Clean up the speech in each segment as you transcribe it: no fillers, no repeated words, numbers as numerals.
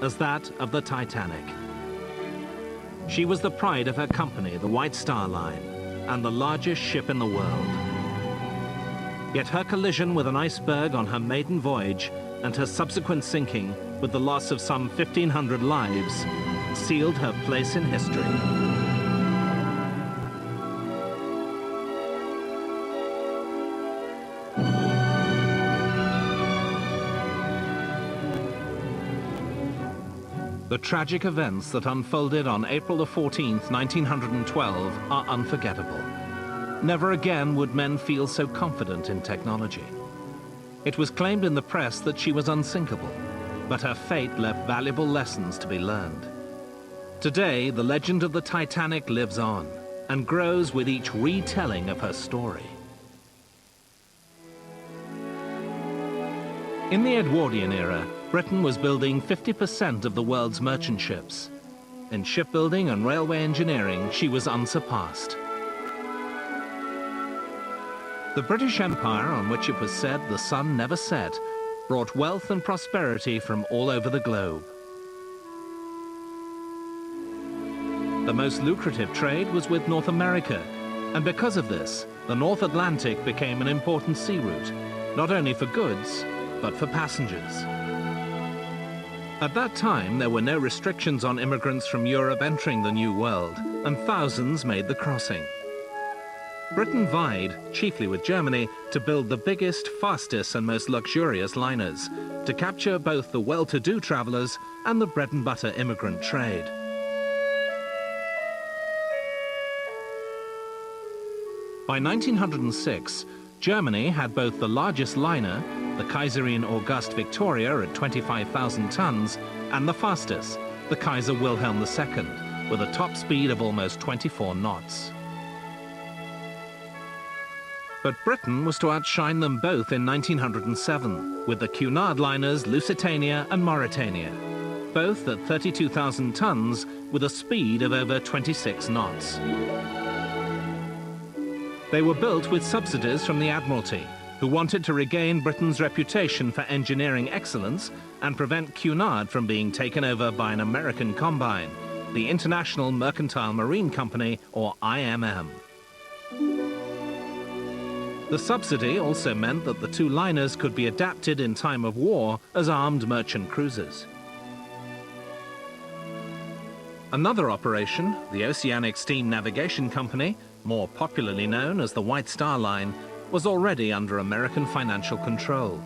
as that of the Titanic. She was the pride of her company, the White Star Line, and the largest ship in the world. Yet her collision with an iceberg on her maiden voyage and her subsequent sinking, with the loss of some 1,500 lives, sealed her place in history. The tragic events that unfolded on April the 14th, 1912 are unforgettable. Never again would men feel so confident in technology. It was claimed in the press that she was unsinkable, but her fate left valuable lessons to be learned. Today, the legend of the Titanic lives on and grows with each retelling of her story. In the Edwardian era, Britain was building 50% of the world's merchant ships. In shipbuilding and railway engineering, she was unsurpassed. The British Empire, on which it was said the sun never set, brought wealth and prosperity from all over the globe. The most lucrative trade was with North America, and because of this, the North Atlantic became an important sea route, not only for goods, but for passengers. At that time, there were no restrictions on immigrants from Europe entering the New World, and thousands made the crossing. Britain vied, chiefly with Germany, to build the biggest, fastest and most luxurious liners, to capture both the well-to-do travelers and the bread-and-butter immigrant trade. By 1906, Germany had both the largest liner, the Kaiserin August Victoria at 25,000 tons, and the fastest, the Kaiser Wilhelm II, with a top speed of almost 24 knots. But Britain was to outshine them both in 1907, with the Cunard liners Lusitania and Mauretania, both at 32,000 tons with a speed of over 26 knots. They were built with subsidies from the Admiralty, who wanted to regain Britain's reputation for engineering excellence and prevent Cunard from being taken over by an American combine, the International Mercantile Marine Company, or IMM. The subsidy also meant that the two liners could be adapted in time of war as armed merchant cruisers. Another operation, the Oceanic Steam Navigation Company, more popularly known as the White Star Line, was already under American financial control.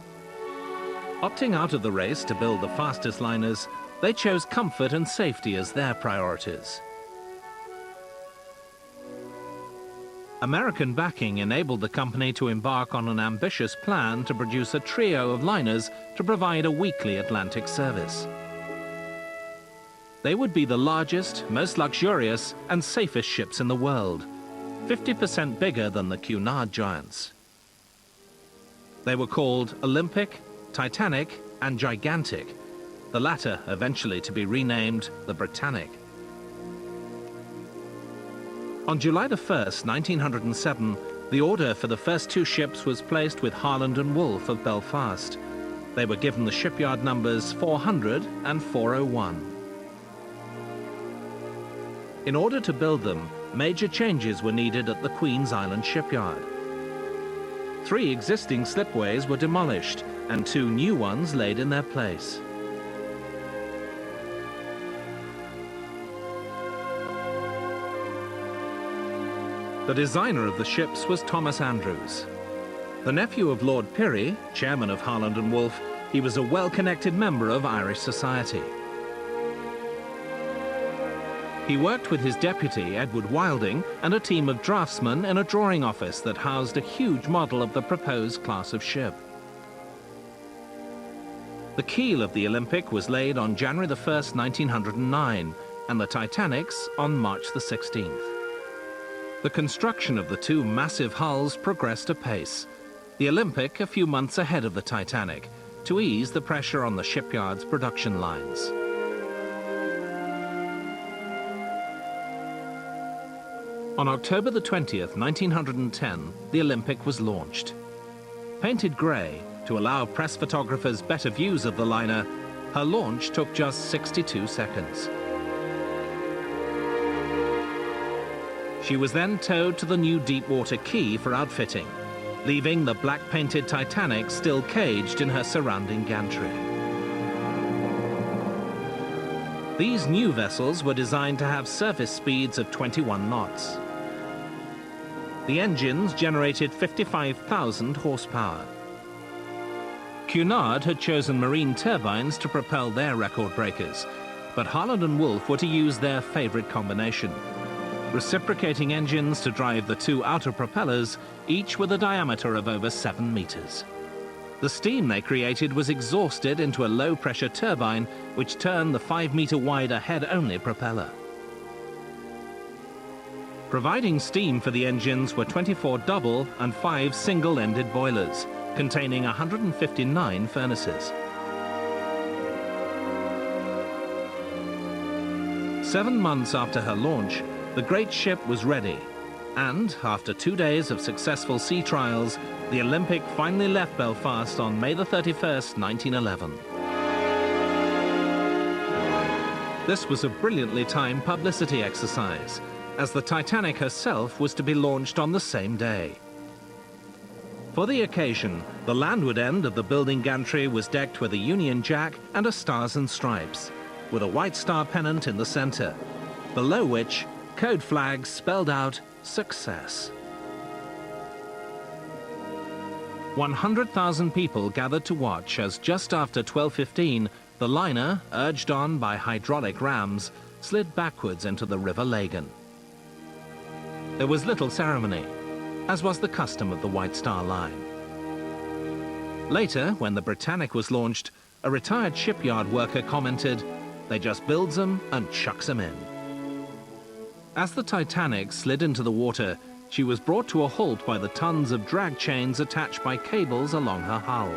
Opting out of the race to build the fastest liners, they chose comfort and safety as their priorities. American backing enabled the company to embark on an ambitious plan to produce a trio of liners to provide a weekly Atlantic service. They would be the largest, most luxurious, and safest ships in the world, 50% bigger than the Cunard giants. They were called Olympic, Titanic, and Gigantic, the latter eventually to be renamed the Britannic. On July the 1st, 1907, the order for the first two ships was placed with Harland and Wolff of Belfast. They were given the shipyard numbers 400 and 401. In order to build them, major changes were needed at the Queen's Island shipyard. 3 existing slipways were demolished and 2 new ones laid in their place. The designer of the ships was Thomas Andrews. The nephew of Lord Pirrie, chairman of Harland and Wolff, he was a well-connected member of Irish society. He worked with his deputy, Edward Wilding, and a team of draftsmen in a drawing office that housed a huge model of the proposed class of ship. The keel of the Olympic was laid on January the 1st, 1909, and the Titanic's on March the 16th. The construction of the 2 massive hulls progressed apace, the Olympic a few months ahead of the Titanic, to ease the pressure on the shipyard's production lines. On October the 20th, 1910, the Olympic was launched. Painted grey, to allow press photographers better views of the liner, Her launch took just 62 seconds. She was then towed to the new deepwater quay for outfitting, leaving the black-painted Titanic still caged in her surrounding gantry. These new vessels were designed to have surface speeds of 21 knots. The engines generated 55,000 horsepower. Cunard had chosen marine turbines to propel their record breakers, but Harland and Wolff were to use their favorite combination: reciprocating engines to drive the two outer propellers, each with a diameter of over 7 meters. The steam they created was exhausted into a low-pressure turbine, which turned the 5-meter-wider head-only propeller. Providing steam for the engines were 24 double and 5 single-ended boilers, containing 159 furnaces. 7 months after her launch, the great ship was ready, and after 2 days of successful sea trials, the Olympic finally left Belfast on May the 31st, 1911. This was a brilliantly timed publicity exercise, as the Titanic herself was to be launched on the same day. For the occasion, the landward end of the building gantry was decked with a Union Jack and a Stars and Stripes, with a White Star pennant in the center, below which code flags spelled out "Success." 100,000 people gathered to watch as just after 12:15, the liner, urged on by hydraulic rams, slid backwards into the River Lagan. There was little ceremony, as was the custom of the White Star Line. Later, when the Britannic was launched, a retired shipyard worker commented, "They just builds 'em and chucks 'em in." As the Titanic slid into the water, she was brought to a halt by the tons of drag chains attached by cables along her hull.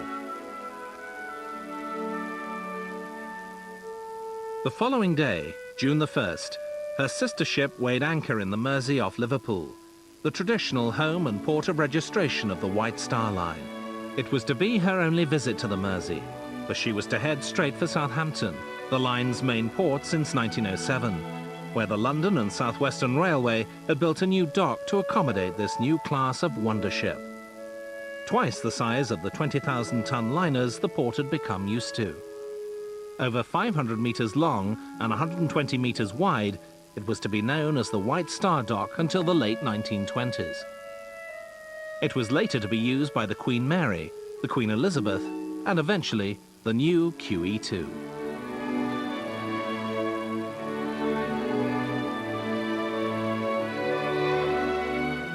The following day, June the 1st, her sister ship weighed anchor in the Mersey off Liverpool, the traditional home and port of registration of the White Star Line. It was to be her only visit to the Mersey, for she was to head straight for Southampton, the line's main port since 1907, where the London and South Western Railway had built a new dock to accommodate this new class of wonder ship. Twice the size of the 20,000-ton liners the port had become used to. Over 500 meters long and 120 meters wide, it was to be known as the White Star Dock until the late 1920s. It was later to be used by the Queen Mary, the Queen Elizabeth, and eventually the new QE2.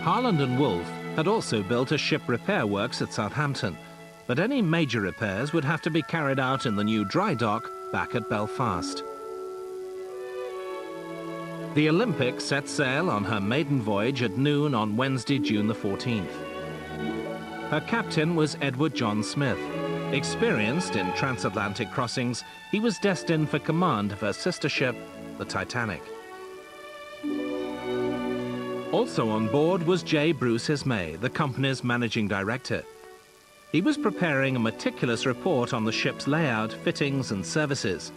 Harland and Wolff had also built a ship repair works at Southampton, but any major repairs would have to be carried out in the new dry dock back at Belfast. The Olympic set sail on her maiden voyage at noon on Wednesday, June the 14th. Her captain was Edward John Smith. Experienced in transatlantic crossings, he was destined for command of her sister ship, the Titanic. Also on board was J. Bruce Ismay, the company's managing director. He was preparing a meticulous report on the ship's layout, fittings and services,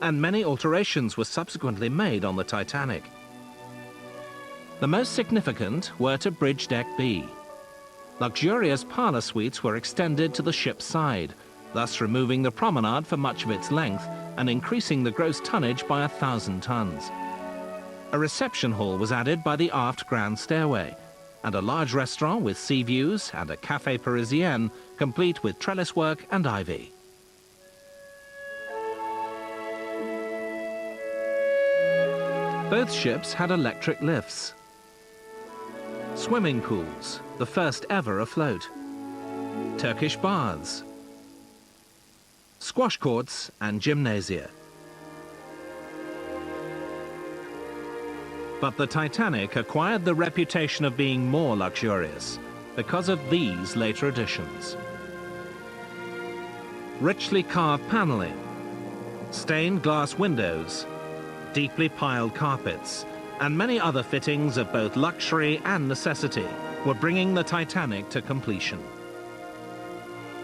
and many alterations were subsequently made on the Titanic. The most significant were to Bridge Deck B. Luxurious parlor suites were extended to the ship's side, thus removing the promenade for much of its length and increasing the gross tonnage by 1,000 tons. A reception hall was added by the aft grand stairway, and a large restaurant with sea views and a café parisien, complete with trellis work and ivy. Both ships had electric lifts, swimming pools, the first ever afloat, Turkish baths, squash courts and gymnasia. But the Titanic acquired the reputation of being more luxurious because of these later additions. Richly carved paneling, stained glass windows, deeply piled carpets, and many other fittings of both luxury and necessity were bringing the Titanic to completion.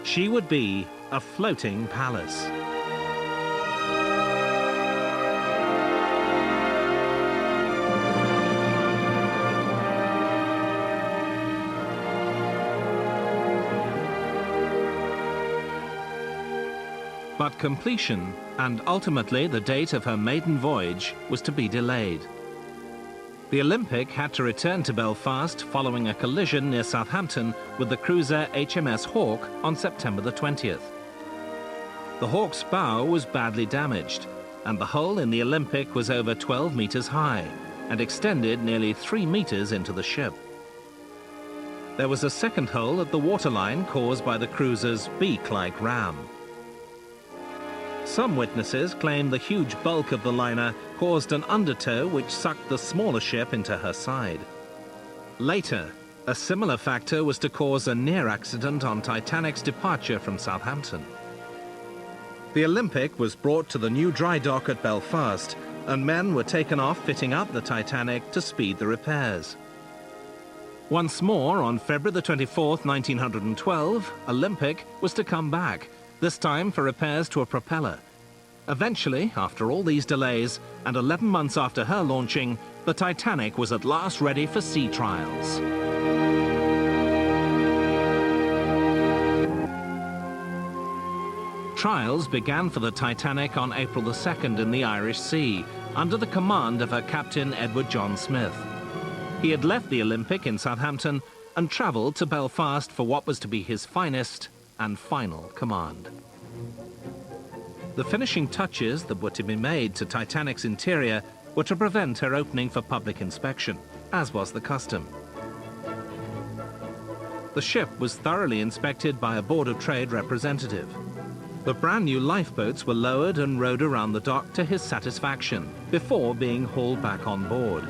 She would be a floating palace. But completion, and ultimately the date of her maiden voyage, was to be delayed. The Olympic had to return to Belfast following a collision near Southampton with the cruiser HMS Hawke on September the 20th. The Hawke's bow was badly damaged, and the hole in the Olympic was over 12 meters high and extended nearly 3 meters into the ship. There was a second hole at the waterline caused by the cruiser's beak-like ram. Some witnesses claim the huge bulk of the liner caused an undertow which sucked the smaller ship into her side. Later, a similar factor was to cause a near accident on Titanic's departure from Southampton. The Olympic was brought to the new dry dock at Belfast, and men were taken off fitting up the Titanic to speed the repairs. Once more, on February the 24th, 1912, Olympic was to come back, this time for repairs to a propeller. Eventually, after all these delays, and 11 months after her launching, the Titanic was at last ready for sea trials. Trials began for the Titanic on April the 2nd in the Irish Sea, under the command of her captain Edward John Smith. He had left the Olympic in Southampton and travelled to Belfast for what was to be his finest and final command. The finishing touches that were to be made to Titanic's interior were to prevent her opening for public inspection, as was the custom. The ship was thoroughly inspected by a Board of Trade representative. The brand new lifeboats were lowered and rowed around the dock to his satisfaction before being hauled back on board.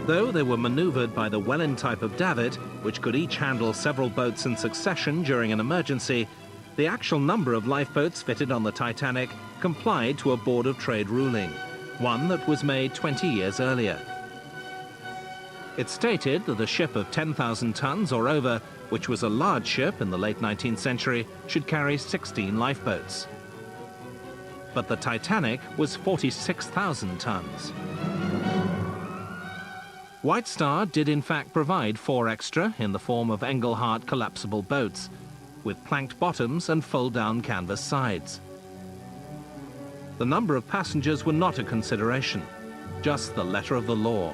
Though they were manoeuvred by the Welland type of davit, which could each handle several boats in succession during an emergency, the actual number of lifeboats fitted on the Titanic complied to a Board of Trade ruling, one that was made 20 years earlier. It stated that a ship of 10,000 tons or over, which was a large ship in the late 19th century, should carry 16 lifeboats. But the Titanic was 46,000 tons. White Star did in fact provide 4 extra in the form of Engelhart collapsible boats, with planked bottoms and fold-down canvas sides. The number of passengers were not a consideration, just the letter of the law.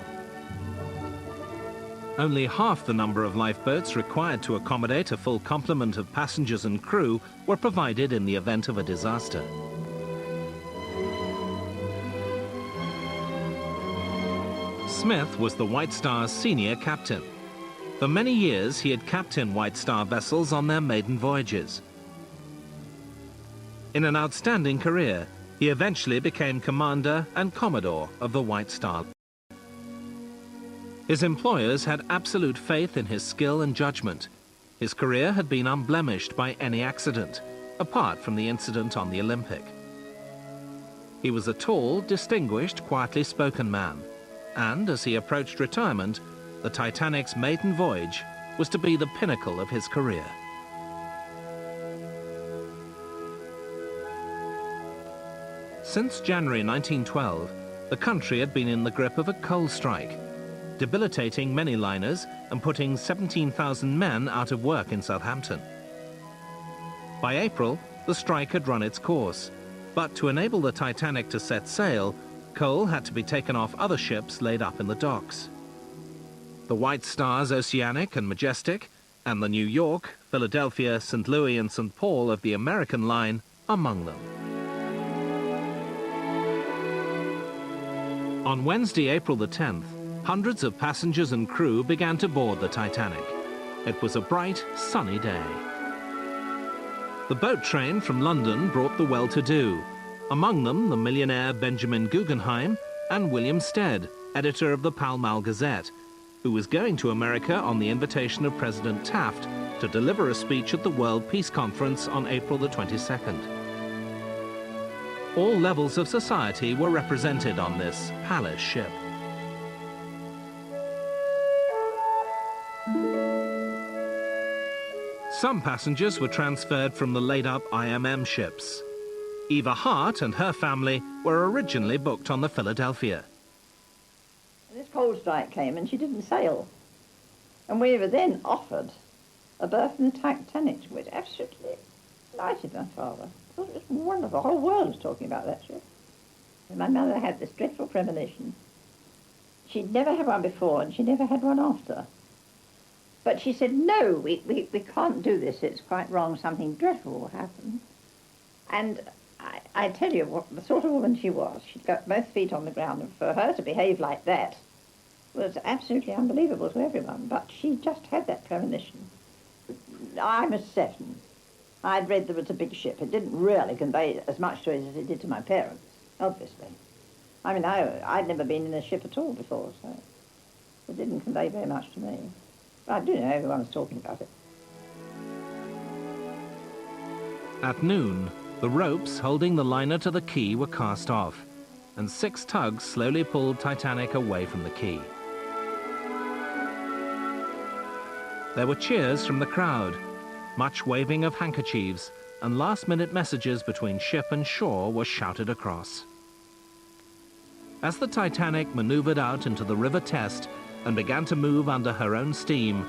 Only half the number of lifeboats required to accommodate a full complement of passengers and crew were provided in the event of a disaster. Smith was the White Star's senior captain. For many years, he had captained White Star vessels on their maiden voyages. In an outstanding career, he eventually became commander and commodore of the White Star. His employers had absolute faith in his skill and judgment. His career had been unblemished by any accident, apart from the incident on the Olympic. He was a tall, distinguished, quietly spoken man, and as he approached retirement, the Titanic's maiden voyage was to be the pinnacle of his career. Since January 1912, the country had been in the grip of a coal strike, debilitating many liners and putting 17,000 men out of work in Southampton. By April, the strike had run its course, but to enable the Titanic to set sail, coal had to be taken off other ships laid up in the docks. The White Star's Oceanic and Majestic, and the New York, Philadelphia, St. Louis and St. Paul of the American line among them. On Wednesday, April the 10th, hundreds of passengers and crew began to board the Titanic. It was a bright, sunny day. The boat train from London brought the well-to-do, among them the millionaire Benjamin Guggenheim and William Stead, editor of the Pall Mall Gazette, who was going to America on the invitation of President Taft to deliver a speech at the World Peace Conference on April the 22nd. All levels of society were represented on this palace ship. Some passengers were transferred from the laid-up IMM ships. Eva Hart and her family were originally booked on the Philadelphia. This coal strike came and she didn't sail. And we were then offered a berth in the Titanic, which absolutely delighted, my father. I thought it was wonderful. The whole world was talking about that ship. And my mother had this dreadful premonition. She'd never had one before, and she never had one after. But she said, no, we can't do this. It's quite wrong. Something dreadful will happen. And I tell you, what the sort of woman she was. She'd got both feet on the ground, and for her to behave like that was absolutely unbelievable to everyone. But she just had that premonition. I was 7. I'd read there was a big ship. It didn't really convey as much to us as it did to my parents, obviously. I mean, I'd never been in a ship at all before, so it didn't convey very much to me. But I do know everyone was talking about it. At noon, the ropes holding the liner to the quay were cast off, and 6 tugs slowly pulled Titanic away from the quay. There were cheers from the crowd, much waving of handkerchiefs, and last-minute messages between ship and shore were shouted across. As the Titanic maneuvered out into the River Test and began to move under her own steam,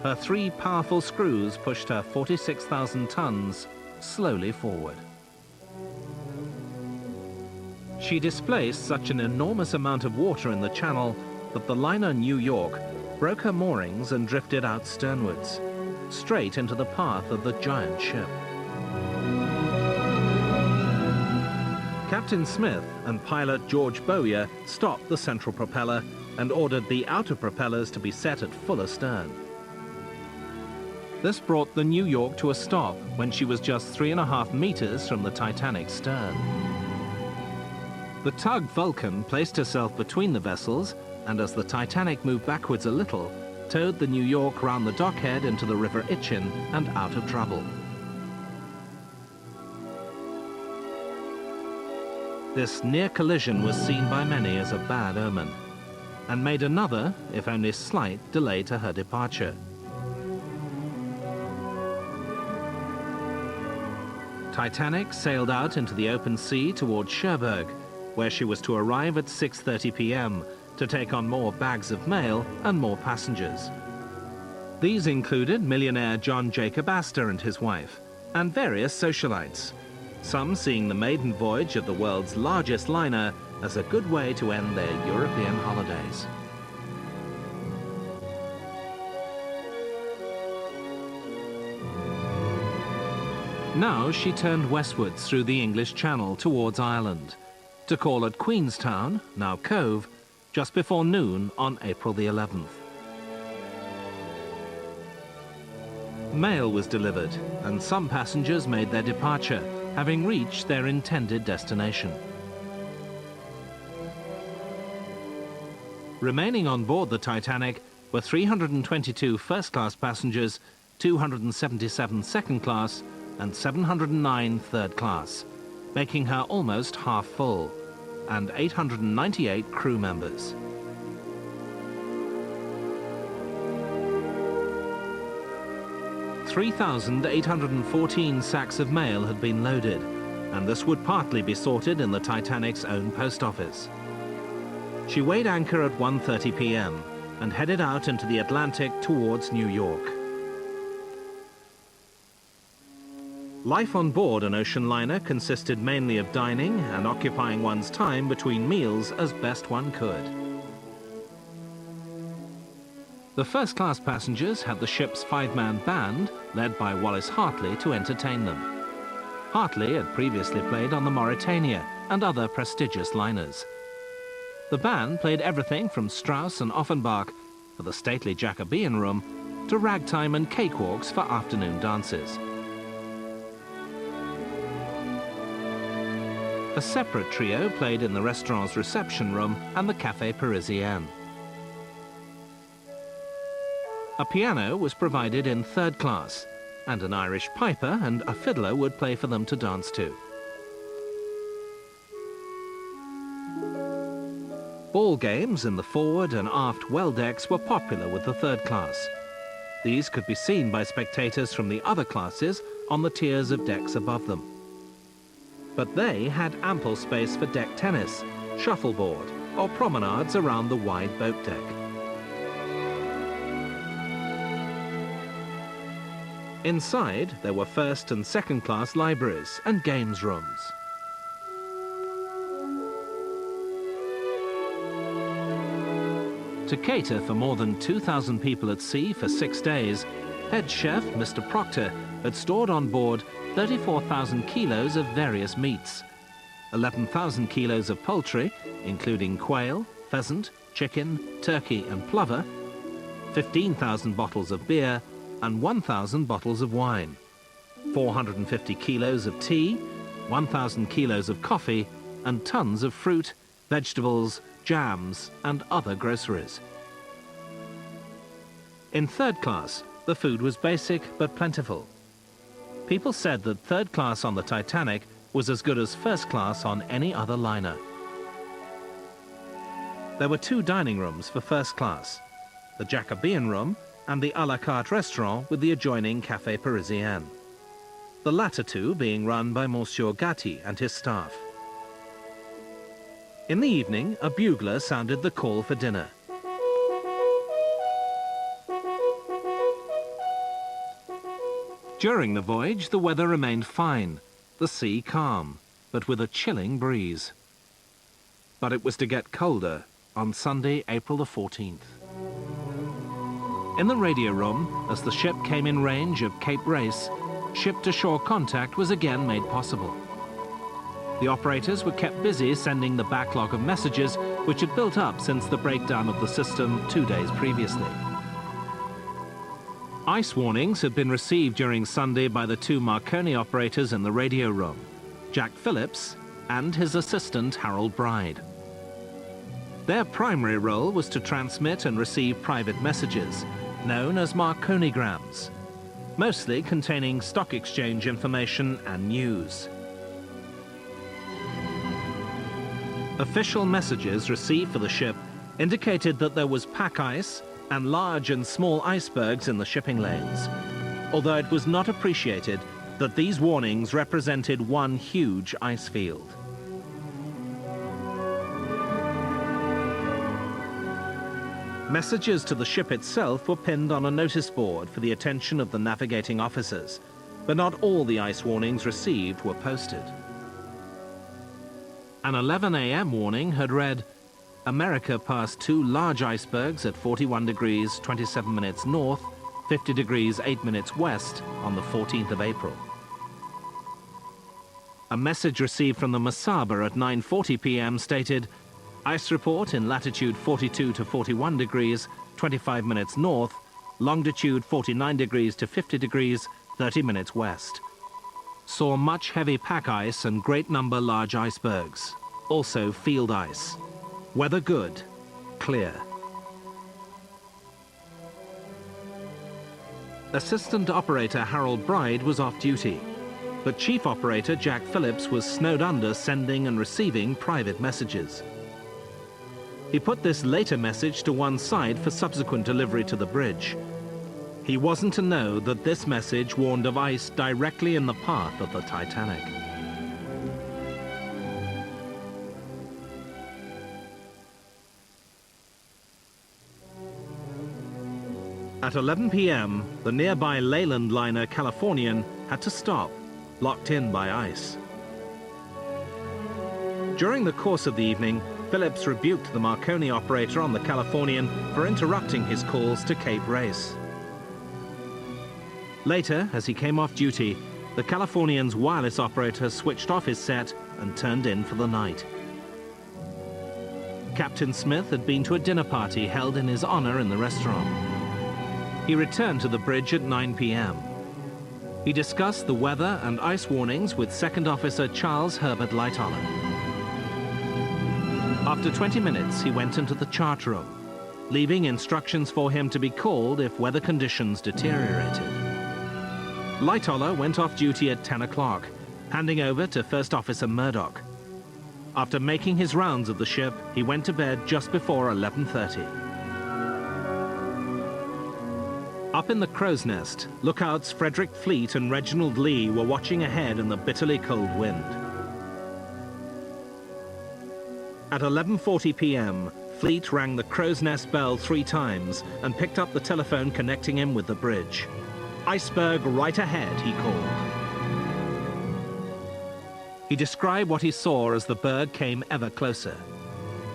her 3 powerful screws pushed her 46,000 tons slowly forward. She displaced such an enormous amount of water in the channel that the liner New York broke her moorings and drifted out sternwards, straight into the path of the giant ship. Captain Smith and pilot George Bowyer stopped the central propeller and ordered the outer propellers to be set at full astern. This brought the New York to a stop when she was just 3.5 meters from the Titanic's stern. The tug Vulcan placed herself between the vessels, and as the Titanic moved backwards a little, towed the New York round the dockhead into the River Itchen and out of trouble. This near collision was seen by many as a bad omen, and made another, if only slight, delay to her departure. Titanic sailed out into the open sea towards Cherbourg, where she was to arrive at 6:30 p.m. to take on more bags of mail and more passengers. These included millionaire John Jacob Astor and his wife, and various socialites, some seeing the maiden voyage of the world's largest liner as a good way to end their European holidays. Now she turned westwards through the English Channel towards Ireland, to call at Queenstown, now Cove, just before noon on April the 11th. Mail was delivered, and some passengers made their departure, having reached their intended destination. Remaining on board the Titanic were 322 first-class passengers, 277 second-class, and 709 third-class, making her almost half full, and 898 crew members. "3,814 sacks of mail had been loaded, and this would partly be sorted in the Titanic's own post office. She weighed anchor at 1:30 p.m. and headed out into the Atlantic towards New York. Life on board an ocean liner consisted mainly of dining and occupying one's time between meals as best one could. The first-class passengers had the ship's 5-man band, led by Wallace Hartley, to entertain them. Hartley had previously played on the Mauretania and other prestigious liners. The band played everything from Strauss and Offenbach for the stately Jacobean room to ragtime and cakewalks for afternoon dances. A separate trio played in the restaurant's reception room and the Café Parisien. A piano was provided in third class, and an Irish piper and a fiddler would play for them to dance to. Ball games in the forward and aft well decks were popular with the third class. These could be seen by spectators from the other classes on the tiers of decks above them. But they had ample space for deck tennis, shuffleboard, or promenades around the wide boat deck. Inside, there were first and second class libraries and games rooms. To cater for more than 2,000 people at sea for 6 days, head chef Mr. Proctor had stored on board 34,000 kilos of various meats, 11,000 kilos of poultry, including quail, pheasant, chicken, turkey and plover, 15,000 bottles of beer and 1,000 bottles of wine, 450 kilos of tea, 1,000 kilos of coffee and tons of fruit, vegetables, jams and other groceries. In third class, the food was basic but plentiful. People said that third class on the Titanic was as good as first class on any other liner. There were 2 dining rooms for first class, the Jacobean room and the a la carte restaurant with the adjoining Café Parisien, the latter 2 being run by Monsieur Gatti and his staff. In the evening, a bugler sounded the call for dinner. During the voyage, the weather remained fine, the sea calm, but with a chilling breeze. But it was to get colder on Sunday, April the 14th. In the radio room, as the ship came in range of Cape Race, ship-to-shore contact was again made possible. The operators were kept busy sending the backlog of messages which had built up since the breakdown of the system 2 days previously. Ice warnings had been received during Sunday by the 2 Marconi operators in the radio room, Jack Phillips and his assistant Harold Bride. Their primary role was to transmit and receive private messages, known as Marconigrams, mostly containing stock exchange information and news. Official messages received for the ship indicated that there was pack ice and large and small icebergs in the shipping lanes, although it was not appreciated that these warnings represented one huge ice field. Messages to the ship itself were pinned on a notice board for the attention of the navigating officers, but not all the ice warnings received were posted. An 11 a.m. warning had read, America passed 2 large icebergs at 41 degrees 27 minutes north, 50 degrees 8 minutes west on the 14th of April. A message received from the Masaba at 9:40 p.m. stated, ice report in latitude 42 to 41 degrees, 25 minutes north, longitude 49 degrees to 50 degrees, 30 minutes west. Saw much heavy pack ice and great number large icebergs. Also field ice. Weather good. Clear. Assistant operator Harold Bride was off duty, but chief operator Jack Phillips was snowed under sending and receiving private messages. He put this later message to one side for subsequent delivery to the bridge. He wasn't to know that this message warned of ice directly in the path of the Titanic. At 11 p.m., the nearby Leyland liner Californian had to stop, locked in by ice. During the course of the evening, Phillips rebuked the Marconi operator on the Californian for interrupting his calls to Cape Race. Later, as he came off duty, the Californian's wireless operator switched off his set and turned in for the night. Captain Smith had been to a dinner party held in his honor in the restaurant. He returned to the bridge at 9 p.m. He discussed the weather and ice warnings with Second Officer Charles Herbert Lightoller. After 20 minutes, he went into the chart room, leaving instructions for him to be called if weather conditions deteriorated. Lightoller went off duty at 10 o'clock, handing over to First Officer Murdoch. After making his rounds of the ship, he went to bed just before 11:30. Up in the crow's nest, lookouts Frederick Fleet and Reginald Lee were watching ahead in the bitterly cold wind. At 11:40 p.m., Fleet rang the crow's nest bell 3 times and picked up the telephone connecting him with the bridge. "Iceberg right ahead," he called. He described what he saw as the berg came ever closer.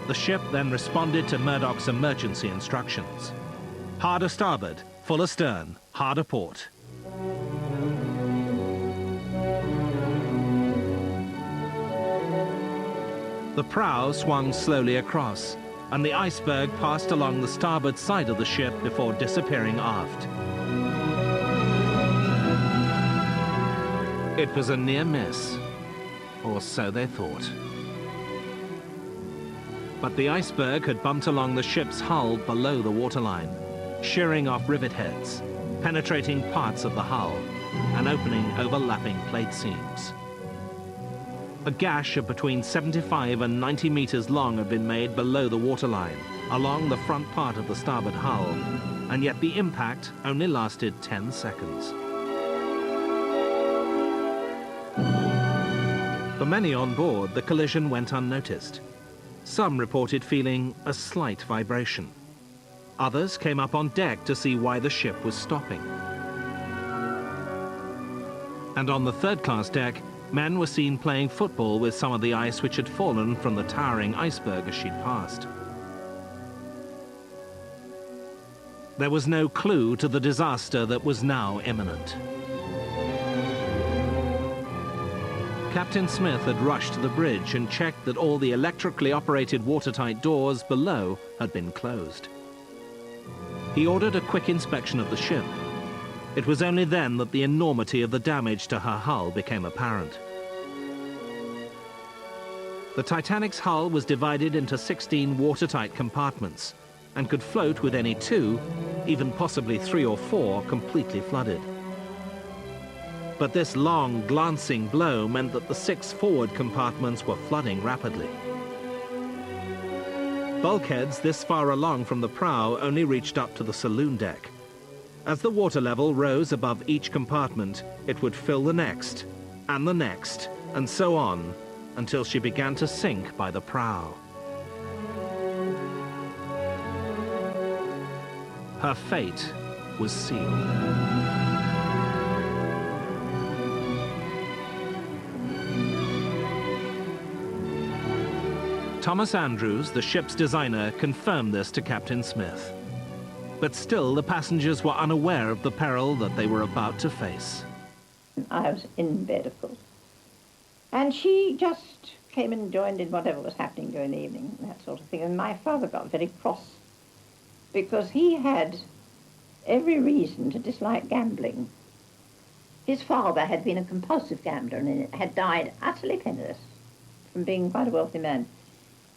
The ship then responded to Murdoch's emergency instructions. Hard a starboard, full astern, hard a port. The prow swung slowly across, and the iceberg passed along the starboard side of the ship before disappearing aft. It was a near miss, or so they thought. But the iceberg had bumped along the ship's hull below the waterline, shearing off rivet heads, penetrating parts of the hull, and opening overlapping plate seams. A gash of between 75 and 90 meters long had been made below the waterline, along the front part of the starboard hull, and yet the impact only lasted 10 seconds. For many on board, the collision went unnoticed. Some reported feeling a slight vibration. Others came up on deck to see why the ship was stopping. And on the third-class deck, men were seen playing football with some of the ice which had fallen from the towering iceberg as she'd passed. There was no clue to the disaster that was now imminent. Captain Smith had rushed to the bridge and checked that all the electrically operated watertight doors below had been closed. He ordered a quick inspection of the ship. It was only then that the enormity of the damage to her hull became apparent. The Titanic's hull was divided into 16 watertight compartments and could float with any 2, even possibly 3 or 4, completely flooded. But this long, glancing blow meant that the 6 forward compartments were flooding rapidly. Bulkheads this far along from the prow only reached up to the saloon deck. As the water level rose above each compartment, it would fill the next, and so on, until she began to sink by the prow. Her fate was sealed. Thomas Andrews, the ship's designer, confirmed this to Captain Smith. But still, the passengers were unaware of the peril that they were about to face. I was in bed, of course. And she just came and joined in whatever was happening during the evening, that sort of thing. And my father got very cross because he had every reason to dislike gambling. His father had been a compulsive gambler and had died utterly penniless from being quite a wealthy man.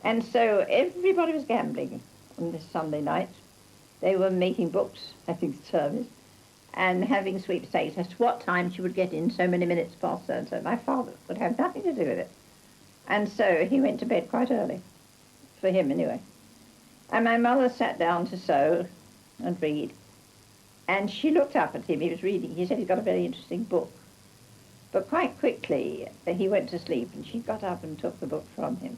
And so everybody was gambling on this Sunday night. They were making books, I think, service, and having sweepstakes as to what time she would get in so many minutes past so and so. My father would have nothing to do with it. And so he went to bed quite early, for him anyway. And my mother sat down to sew and read. And she looked up at him, he was reading. He said he'd got a very interesting book. But quite quickly he went to sleep, and she got up and took the book from him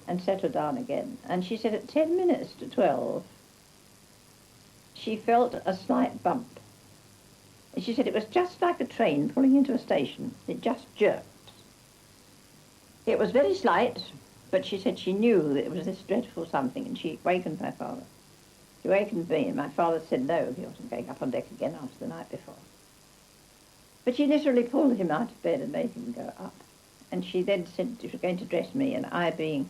and settled down again. And she said at 10 minutes to 12, she felt a slight bump. And she said it was just like a train pulling into a station. It just jerked. It was very slight, but she said she knew that it was this dreadful something, and she wakened my father. She wakened me, and my father said no, he wasn't going up on deck again after the night before. But she literally pulled him out of bed and made him go up. And she then said she was going to dress me, and I, being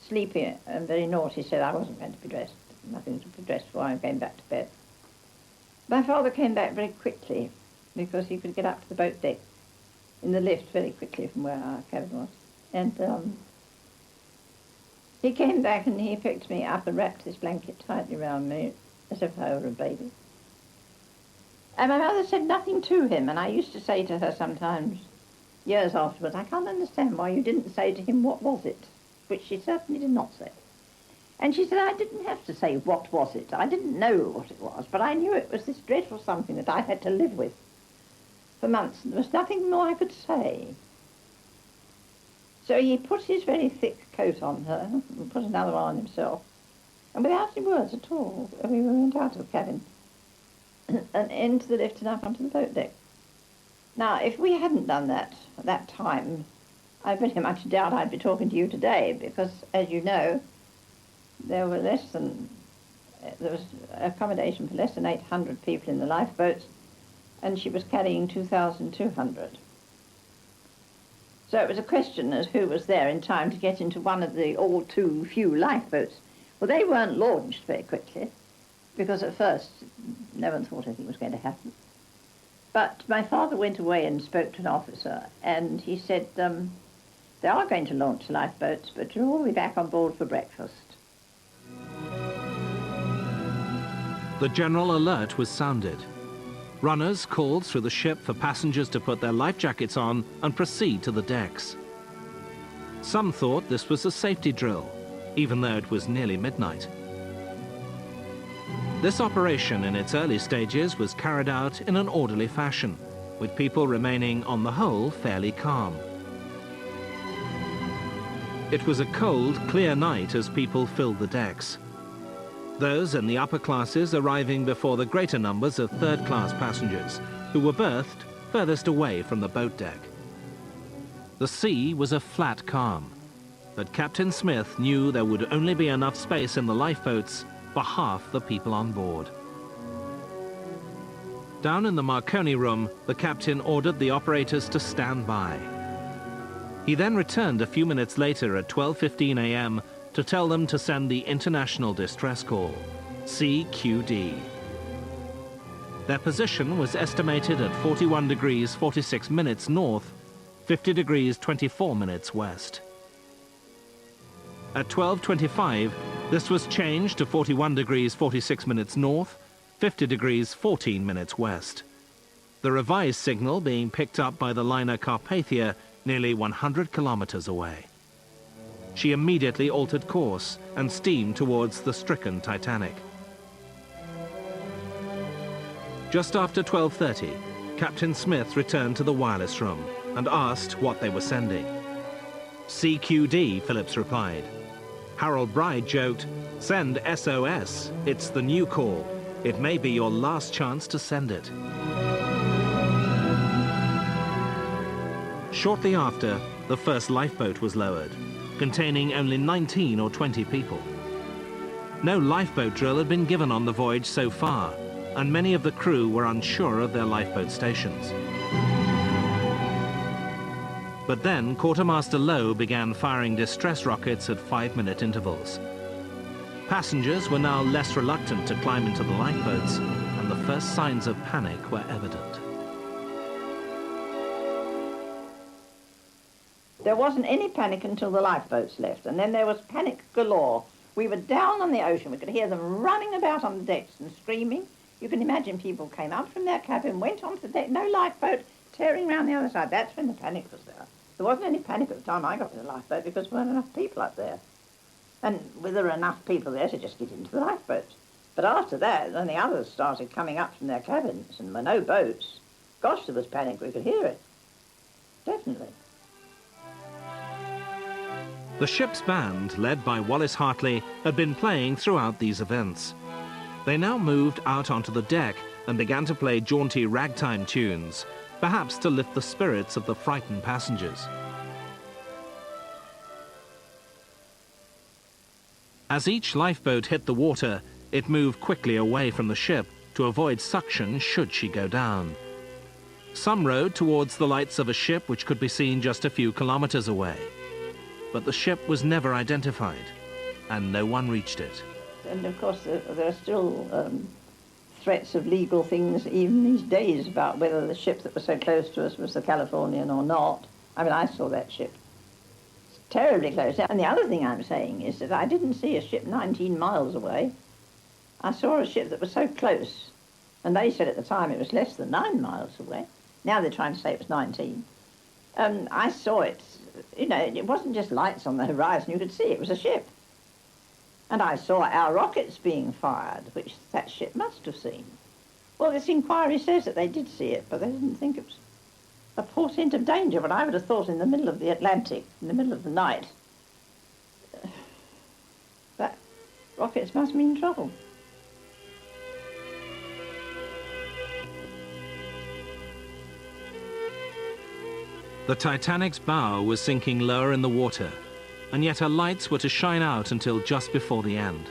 sleepy and very naughty, said I wasn't going to be dressed. Nothing to be dressed for. I came back to bed. My father came back very quickly because he could get up to the boat deck in the lift very quickly from where our cabin was. And he came back and he picked me up and wrapped his blanket tightly round me as if I were a baby. And my mother said nothing to him, and I used to say to her sometimes, years afterwards, I can't understand why you didn't say to him, what was it? Which she certainly did not say. And she said, I didn't have to say, what was it? I didn't know what it was, but I knew it was this dreadful something that I had to live with for months, and there was nothing more I could say. So he put his very thick coat on her and put another one on himself, and without any words at all, we went out of the cabin. and into the lift and up onto the boat deck. Now, if we hadn't done that at that time, I very much doubt I'd be talking to you today, because, as you know, there was accommodation for less than 800 people in the lifeboats, and she was carrying 2,200. So it was a question as who was there in time to get into one of the all too few lifeboats. Well, they weren't launched very quickly, because at first no one thought anything was going to happen. But my father went away and spoke to an officer, and he said, they are going to launch lifeboats, but you'll all be back on board for breakfast. The general alert was sounded. Runners called through the ship for passengers to put their life jackets on and proceed to the decks. Some thought this was a safety drill, even though it was nearly midnight. This operation in its early stages was carried out in an orderly fashion, with people remaining, on the whole, fairly calm. It was a cold, clear night as people filled the decks. Those in the upper classes arriving before the greater numbers of third-class passengers, who were berthed furthest away from the boat deck. The sea was a flat calm, but Captain Smith knew there would only be enough space in the lifeboats for half the people on board. Down in the Marconi room, the captain ordered the operators to stand by. He then returned a few minutes later at 12:15 a.m. to tell them to send the International Distress Call, CQD. Their position was estimated at 41 degrees 46 minutes north, 50 degrees 24 minutes west. At 12:25, this was changed to 41 degrees 46 minutes north, 50 degrees 14 minutes west. The revised signal being picked up by the liner Carpathia nearly 100 kilometers away. She immediately altered course and steamed towards the stricken Titanic. Just after 12:30, Captain Smith returned to the wireless room and asked what they were sending. CQD, Phillips replied. Harold Bride joked, "Send SOS, it's the new call. It may be your last chance to send it." Shortly after, the first lifeboat was lowered, containing only 19 or 20 people. No lifeboat drill had been given on the voyage so far, and many of the crew were unsure of their lifeboat stations. But then Quartermaster Lowe began firing distress rockets at 5-minute intervals. Passengers were now less reluctant to climb into the lifeboats, and the first signs of panic were evident. There wasn't any panic until the lifeboats left, and then there was panic galore. We were down on the ocean. We could hear them running about on the decks and screaming. You can imagine people came up from their cabin, went onto the deck, no lifeboat, tearing around the other side. That's when the panic was there. There wasn't any panic at the time I got in the lifeboat because there weren't enough people up there. And there were enough people there to just get into the lifeboat. But after that, when the others started coming up from their cabins and there were no boats, gosh, there was panic. We could hear it. Definitely. The ship's band, led by Wallace Hartley, had been playing throughout these events. They now moved out onto the deck and began to play jaunty ragtime tunes, perhaps to lift the spirits of the frightened passengers. As each lifeboat hit the water, it moved quickly away from the ship to avoid suction should she go down. Some rowed towards the lights of a ship which could be seen just a few kilometers away. But the ship was never identified, and no one reached it. And of course there are still threats of legal things even these days about whether the ship that was so close to us was the Californian or not. I mean, I saw that ship. It's terribly close. And the other thing I'm saying is that I didn't see a ship 19 miles away. I saw a ship that was so close, and they said at the time it was less than 9 miles away. Now they're trying to say it was 19. I saw it. You know, it wasn't just lights on the horizon. You could see it was a ship. And I saw our rockets being fired, which that ship must have seen. Well, this inquiry says that they did see it, but they didn't think it was a portent of danger. But I would have thought in the middle of the Atlantic, in the middle of the night, that rockets must mean trouble. The Titanic's bow was sinking lower in the water, and yet her lights were to shine out until just before the end.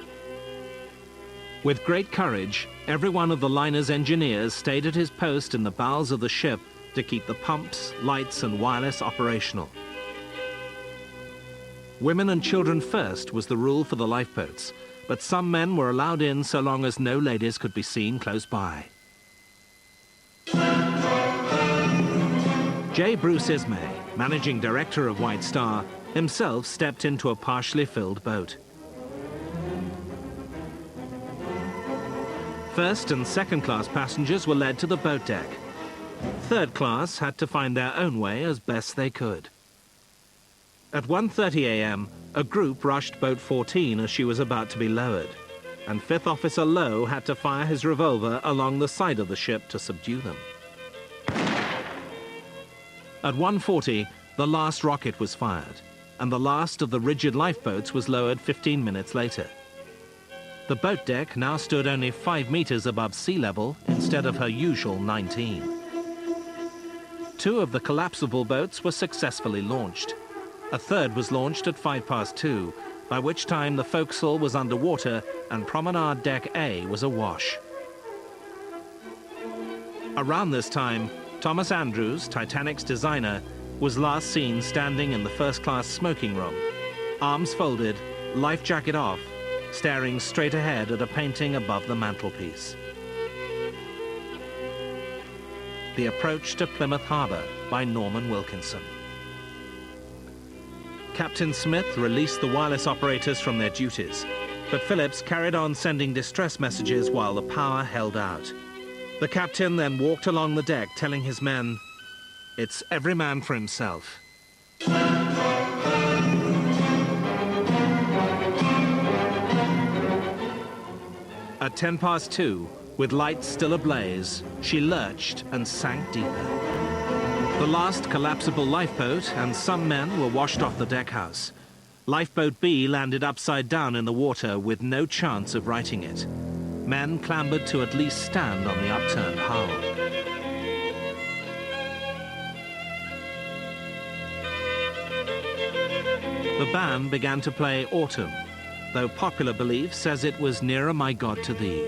With great courage, every one of the liner's engineers stayed at his post in the bowels of the ship to keep the pumps, lights, and wireless operational. Women and children first was the rule for the lifeboats, but some men were allowed in so long as no ladies could be seen close by. J. Bruce Ismay, managing director of White Star, himself stepped into a partially filled boat. First and second class passengers were led to the boat deck. Third class had to find their own way as best they could. At 1:30 a.m., a group rushed boat 14 as she was about to be lowered, and Fifth Officer Lowe had to fire his revolver along the side of the ship to subdue them. At 1:40, the last rocket was fired, and the last of the rigid lifeboats was lowered 15 minutes later. The boat deck now stood only 5 meters above sea level instead of her usual 19. 2 of the collapsible boats were successfully launched. A third was launched at 2:05, by which time the forecastle was underwater and Promenade Deck A was awash. Around this time, Thomas Andrews, Titanic's designer, was last seen standing in the first-class smoking room, arms folded, life jacket off, staring straight ahead at a painting above the mantelpiece. The Approach to Plymouth Harbour by Norman Wilkinson. Captain Smith released the wireless operators from their duties, but Phillips carried on sending distress messages while the power held out. The captain then walked along the deck telling his men, "It's every man for himself." At 2:10, with lights still ablaze, she lurched and sank deeper. The last collapsible lifeboat and some men were washed off the deckhouse. Lifeboat B landed upside down in the water with no chance of righting it. Men clambered to at least stand on the upturned hull. The band began to play Autumn, though popular belief says it was Nearer My God to Thee.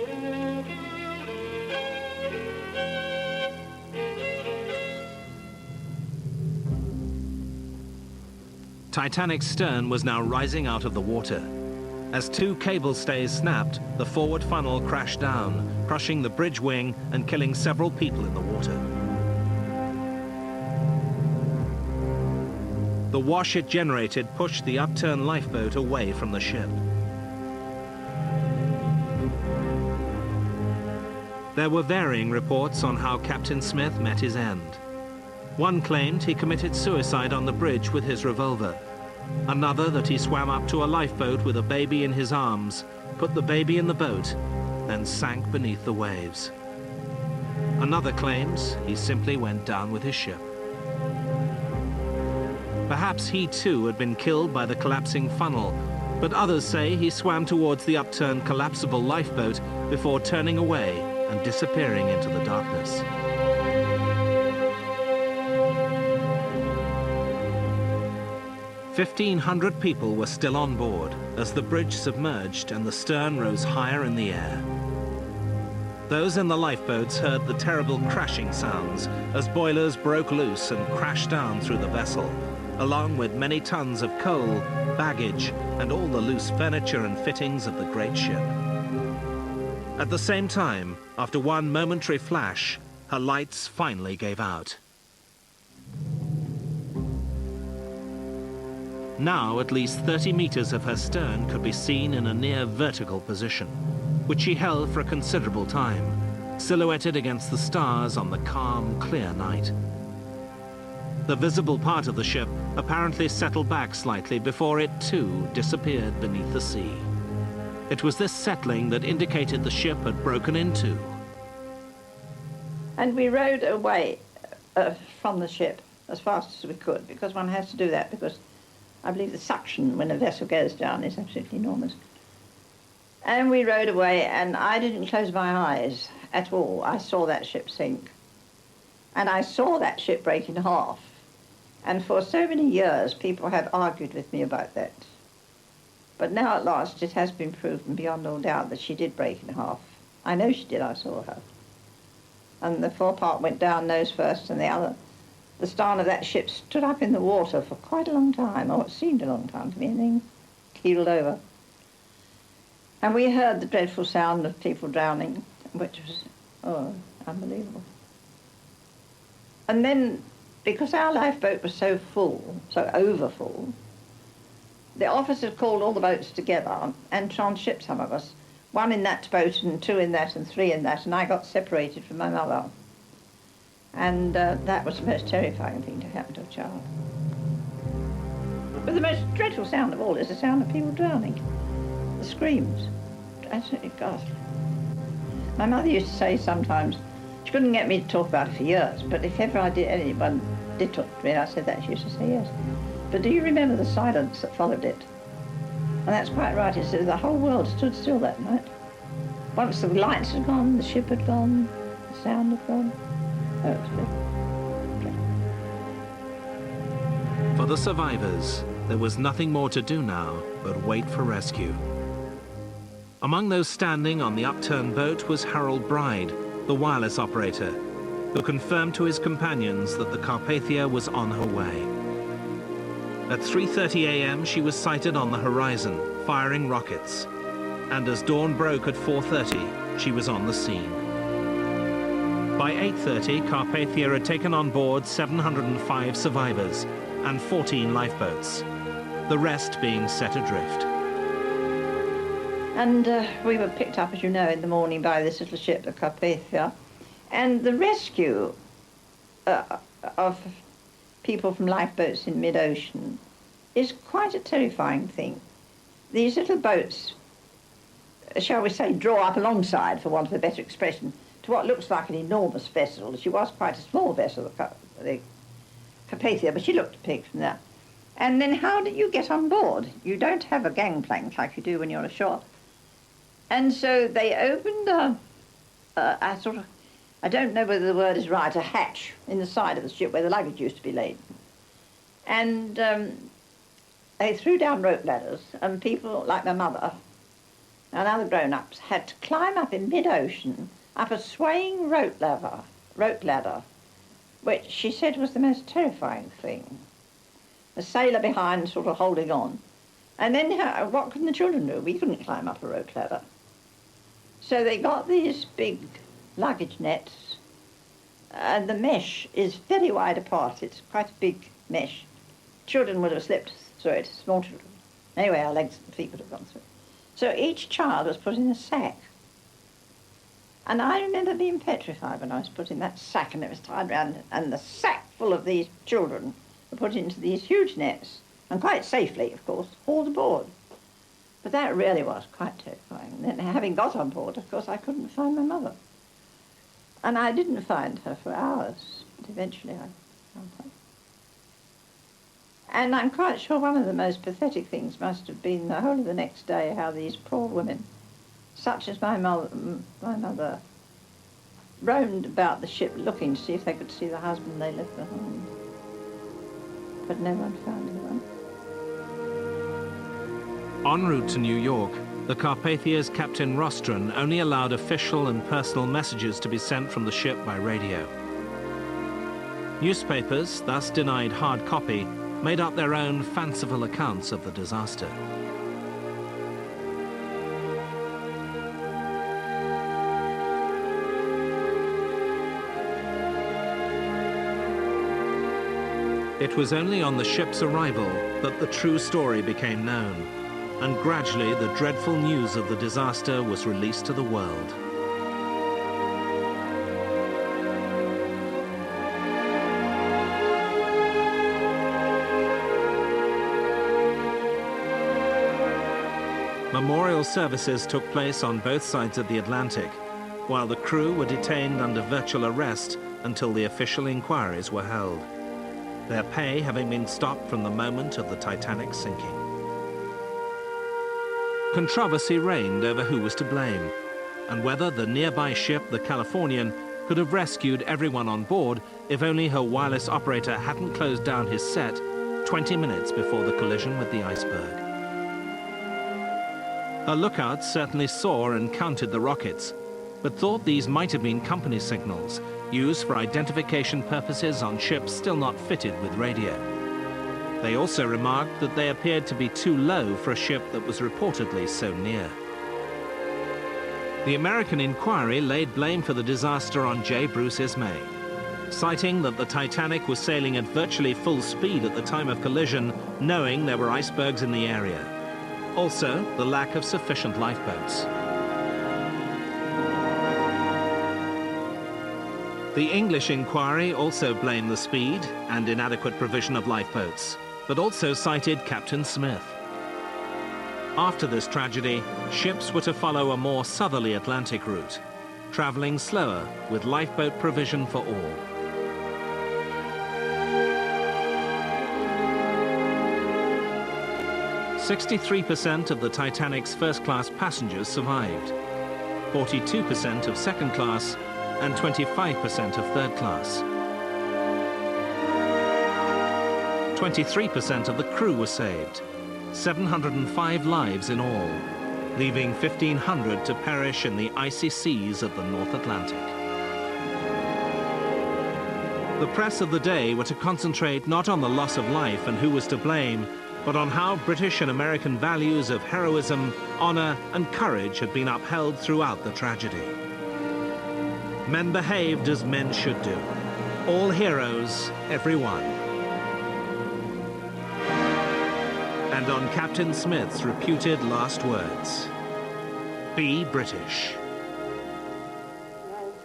Titanic's stern was now rising out of the water. As 2 cable stays snapped, the forward funnel crashed down, crushing the bridge wing and killing several people in the water. The wash it generated pushed the upturned lifeboat away from the ship. There were varying reports on how Captain Smith met his end. One claimed he committed suicide on the bridge with his revolver. Another that he swam up to a lifeboat with a baby in his arms, put the baby in the boat, then sank beneath the waves. Another claims he simply went down with his ship. Perhaps he too had been killed by the collapsing funnel, but others say he swam towards the upturned collapsible lifeboat before turning away and disappearing into the darkness. "1,500 people were still on board as the bridge submerged and the stern rose higher in the air. Those in the lifeboats heard the terrible crashing sounds as boilers broke loose and crashed down through the vessel, along with many tons of coal, baggage, and all the loose furniture and fittings of the great ship. At the same time, after one momentary flash, her lights finally gave out. Now, at least 30 meters of her stern could be seen in a near vertical position, which she held for a considerable time, silhouetted against the stars on the calm, clear night. The visible part of the ship apparently settled back slightly before it, too, disappeared beneath the sea. It was this settling that indicated the ship had broken in two. And we rowed away from the ship as fast as we could, because one has to do that, because I believe the suction when a vessel goes down is absolutely enormous. And we rowed away, and I didn't close my eyes at all. I saw that ship sink. And I saw that ship break in half. And for so many years, people have argued with me about that. But now at last it has been proven beyond all doubt that she did break in half. I know she did, I saw her. And the forepart went down nose first, and the stern of that ship stood up in the water for quite a long time, or it seemed a long time to me, and then keeled over. And we heard the dreadful sound of people drowning, which was, unbelievable. And then, because our lifeboat was so full, so overfull, the officers called all the boats together and transshipped some of us. 1 in that boat and 2 in that and 3 in that, and I got separated from my mother. And that was the most terrifying thing to happen to a child. But the most dreadful sound of all is the sound of people drowning. The screams. Absolutely ghastly. My mother used to say sometimes, she couldn't get me to talk about it for years, but if ever anyone did talk to me, I said that, she used to say yes. But do you remember the silence that followed it? And that's quite right. It says the whole world stood still that night. Once the lights had gone, the ship had gone, the sound had gone. Oh, it was dreadful. For the survivors, there was nothing more to do now but wait for rescue. Among those standing on the upturned boat was Harold Bride, the wireless operator, who confirmed to his companions that the Carpathia was on her way. At 3:30 a.m. she was sighted on the horizon, firing rockets. And as dawn broke at 4:30, she was on the scene. By 8:30, Carpathia had taken on board 705 survivors and 14 lifeboats, the rest being set adrift. And we were picked up, as you know, in the morning by this little ship, the Carpathia. And the rescue of people from lifeboats in mid-ocean is quite a terrifying thing. These little boats, shall we say, draw up alongside, for want of a better expression, to what looks like an enormous vessel. She was quite a small vessel, the Carpathia, but she looked big from there. And then how do you get on board? You don't have a gangplank like you do when you're ashore. And so they opened a sort of, I don't know whether the word is right, a hatch in the side of the ship where the luggage used to be laden. And they threw down rope ladders, and people like my mother and other grown-ups had to climb up in mid-ocean up a swaying rope ladder, which she said was the most terrifying thing. A sailor behind sort of holding on. And then what can the children do? We couldn't climb up a rope ladder. So they got these big luggage nets, and the mesh is very wide apart. It's quite a big mesh. Children would have slipped through it, small children. Anyway, our legs and feet would have gone through. So each child was put in a sack. And I remember being petrified when I was put in that sack, and it was tied round, and the sack full of these children were put into these huge nets, and quite safely, of course, hauled aboard. But that really was quite terrifying. And then having got on board, of course, I couldn't find my mother. And I didn't find her for hours, but eventually I found her. And I'm quite sure one of the most pathetic things must have been the whole of the next day, how these poor women, such as my mother, roamed about the ship looking to see if they could see the husband they left behind. But no one found anyone. En route to New York, the Carpathia's Captain Rostron only allowed official and personal messages to be sent from the ship by radio. Newspapers, thus denied hard copy, made up their own fanciful accounts of the disaster. It was only on the ship's arrival that the true story became known, and gradually the dreadful news of the disaster was released to the world. Memorial services took place on both sides of the Atlantic, while the crew were detained under virtual arrest until the official inquiries were held, their pay having been stopped from the moment of the Titanic sinking. Controversy reigned over who was to blame, and whether the nearby ship, the Californian, could have rescued everyone on board if only her wireless operator hadn't closed down his set 20 minutes before the collision with the iceberg. Her lookouts certainly saw and counted the rockets, but thought these might have been company signals used for identification purposes on ships still not fitted with radio. They also remarked that they appeared to be too low for a ship that was reportedly so near. The American inquiry laid blame for the disaster on J. Bruce Ismay, citing that the Titanic was sailing at virtually full speed at the time of collision, knowing there were icebergs in the area. Also, the lack of sufficient lifeboats. The English inquiry also blamed the speed and inadequate provision of lifeboats, but also cited Captain Smith. After this tragedy, ships were to follow a more southerly Atlantic route, traveling slower with lifeboat provision for all. "63% of the Titanic's first-class passengers survived, 42% of second-class, and 25% of third class. 23% of the crew were saved, 705 lives in all, leaving 1,500 to perish in the icy seas of the North Atlantic. The press of the day were to concentrate not on the loss of life and who was to blame, but on how British and American values of heroism, honor, and courage had been upheld throughout the tragedy. Men behaved as men should do. All heroes, every one. And on Captain Smith's reputed last words, "Be British."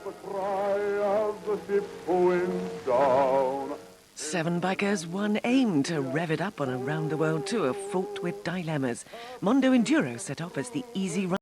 The cry of the ship going down. 7 bikers, 1 aim to rev it up on a round-the-world tour fraught with dilemmas. Mondo Enduro set off as the easy run.